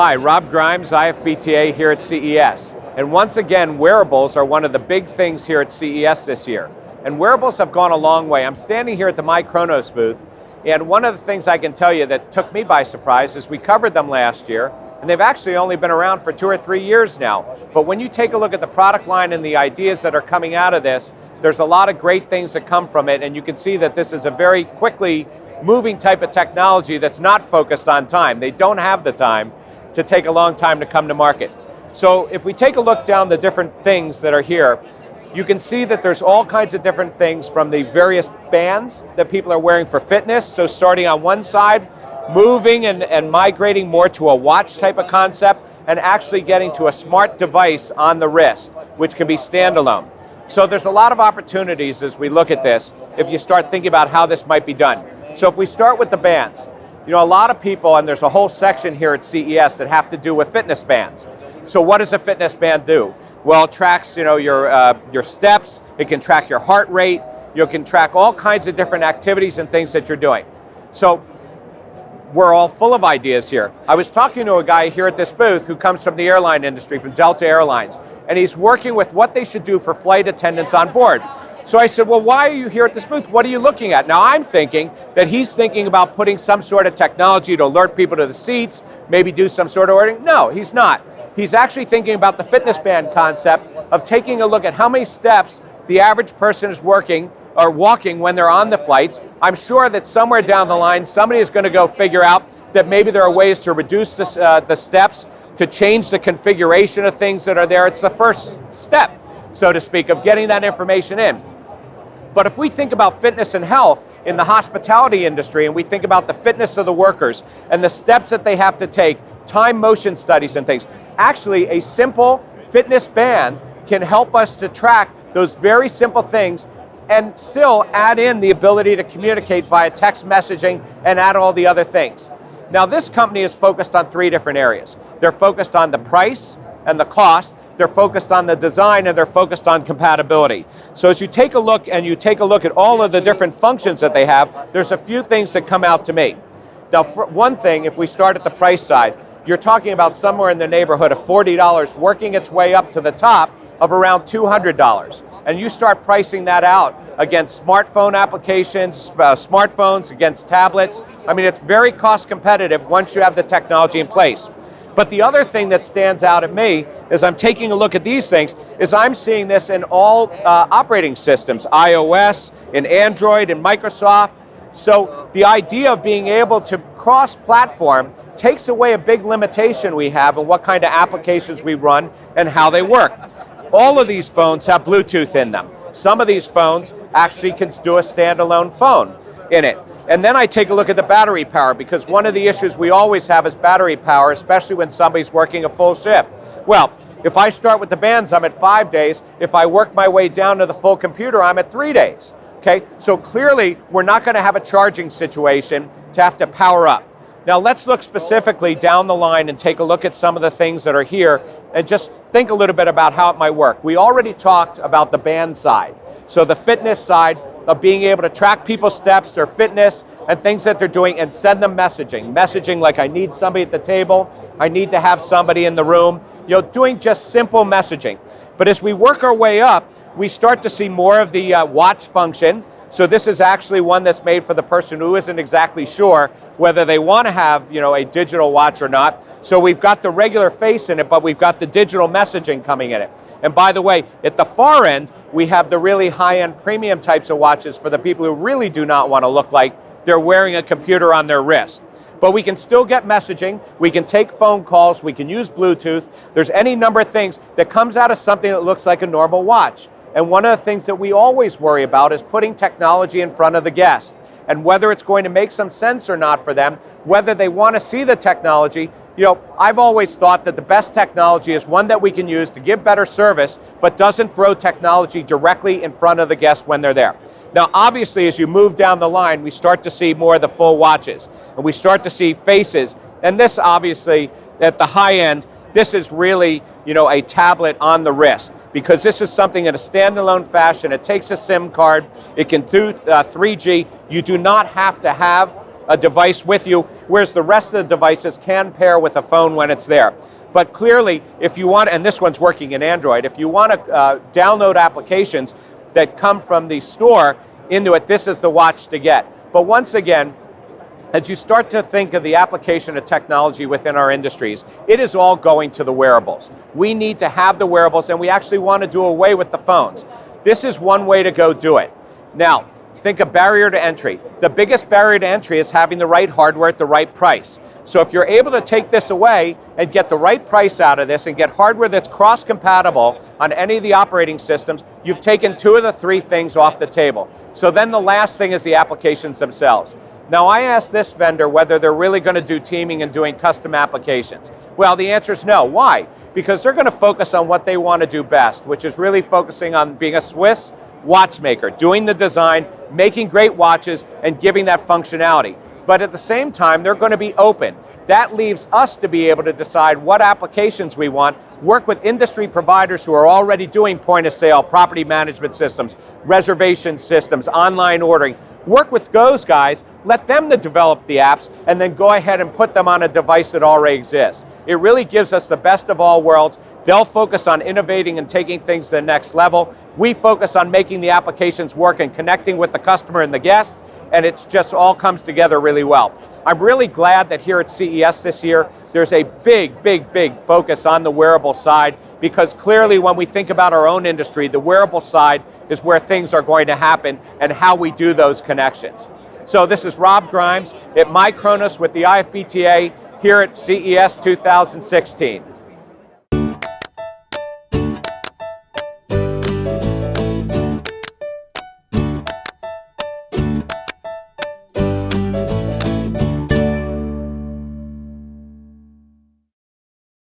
Hi, Rob Grimes, IFBTA here at CES. And once again, wearables are one of the big things here at CES this year. And wearables have gone a long way. I'm standing here at the MyKronoz booth, and one of the things I can tell you that took me by surprise is we covered them last year, and they've actually only been around for 2 or 3 years now. But when you take a look at the product line and the ideas that are coming out of this, there's a lot of great things that come from it, and you can see that this is a very quickly moving type of technology that's not focused on time. They don't have the time to take a long time to come to market. So if we take a look down the different things that are here, you can see that there's all kinds of different things from the various bands that people are wearing for fitness. So starting on one side, moving and migrating more to a watch type of concept, and actually getting to a smart device on the wrist, which can be standalone. So there's a lot of opportunities as we look at this, if you start thinking about how this might be done. So if we start with the bands, you know, a lot of people, and there's a whole section here at CES that have to do with fitness bands. So what does a fitness band do? Well, it tracks, you know, your steps, it can track your heart rate, you can track all kinds of different activities and things that you're doing. So we're all full of ideas here. I was talking to a guy here at this booth who comes from the airline industry, from Delta Airlines, and he's working with what they should do for flight attendants on board. So I said, well, why are you here at this booth? What are you looking at? Now I'm thinking that he's thinking about putting some sort of technology to alert people to the seats, maybe do some sort of ordering. No, he's not. He's actually thinking about the fitness band concept of taking a look at how many steps the average person is working or walking when they're on the flights. I'm sure that somewhere down the line, somebody is going to go figure out that maybe there are ways to reduce the steps, to change the configuration of things that are there. It's the first step, so to speak, of getting that information in. But if we think about fitness and health in the hospitality industry, and we think about the fitness of the workers and the steps that they have to take, time motion studies and things, actually a simple fitness band can help us to track those very simple things and still add in the ability to communicate via text messaging and add all the other things. Now this company is focused on 3 different areas. They're focused on the price and the cost, they're focused on the design, and they're focused on compatibility. So as you take a look at all of the different functions that they have, there's a few things that come out to me. Now, for one thing, if we start at the price side, you're talking about somewhere in the neighborhood of $40 working its way up to the top of around $200. And you start pricing that out against smartphone applications, smartphones, against tablets. I mean, it's very cost competitive once you have the technology in place. But the other thing that stands out at me as I'm taking a look at these things is I'm seeing this in all operating systems, iOS, in Android, in Microsoft. So the idea of being able to cross-platform takes away a big limitation we have in what kind of applications we run and how they work. All of these phones have Bluetooth in them. Some of these phones actually can do a standalone phone in it. And then I take a look at the battery power, because one of the issues we always have is battery power, especially when somebody's working a full shift. Well, if I start with the bands, I'm at 5 days. If I work my way down to the full computer, I'm at 3 days. Okay, so clearly we're not going to have a charging situation to have to power up. Now let's look specifically down the line and take a look at some of the things that are here and just think a little bit about how it might work. We already talked about the band side. So the fitness side of being able to track people's steps, their fitness, and things that they're doing, and send them messaging. Messaging like, I need somebody at the table, I need to have somebody in the room, you know, doing just simple messaging. But as we work our way up, we start to see more of the watch function. So this is actually one that's made for the person who isn't exactly sure whether they want to have, you know, a digital watch or not. So we've got the regular face in it, but we've got the digital messaging coming in it. And by the way, at the far end, we have the really high-end premium types of watches for the people who really do not want to look like they're wearing a computer on their wrist. But we can still get messaging, we can take phone calls, we can use Bluetooth. There's any number of things that comes out of something that looks like a normal watch. And one of the things that we always worry about is putting technology in front of the guest, and whether it's going to make some sense or not for them, whether they want to see the technology. You know, I've always thought that the best technology is one that we can use to give better service, but doesn't throw technology directly in front of the guest when they're there. Now, obviously, as you move down the line, we start to see more of the full watches, and we start to see faces. And this, obviously, at the high end, this is really, you know, a tablet on the wrist, because this is something in a standalone fashion. It takes a SIM card. It can do 3G. You do not have to have a device with you, whereas the rest of the devices can pair with a phone when it's there. But clearly, if you want, and this one's working in Android, if you want to download applications that come from the store into it, this is the watch to get. But once again, as you start to think of the application of technology within our industries, it is all going to the wearables. We need to have the wearables, and we actually want to do away with the phones. This is one way to go do it. Now, think of barrier to entry. The biggest barrier to entry is having the right hardware at the right price. So if you're able to take this away and get the right price out of this and get hardware that's cross-compatible on any of the operating systems, you've taken 2 of the 3 things off the table. So then the last thing is the applications themselves. Now, I asked this vendor whether they're really going to do teaming and doing custom applications. Well, the answer is no. Why? Because they're going to focus on what they want to do best, which is really focusing on being a Swiss watchmaker, doing the design, making great watches, and giving that functionality. But at the same time, they're going to be open. That leaves us to be able to decide what applications we want, work with industry providers who are already doing point of sale, property management systems, reservation systems, online ordering. Work with those guys, let them to develop the apps, and then go ahead and put them on a device that already exists. It really gives us the best of all worlds. They'll focus on innovating and taking things to the next level. We focus on making the applications work and connecting with the customer and the guest, and it just all comes together really well. I'm really glad that here at CES this year, there's a big focus on the wearable side, because clearly when we think about our own industry, the wearable side is where things are going to happen and how we do those connections. So this is Rob Grimes at MyKronoz with the IFBTA here at CES 2016.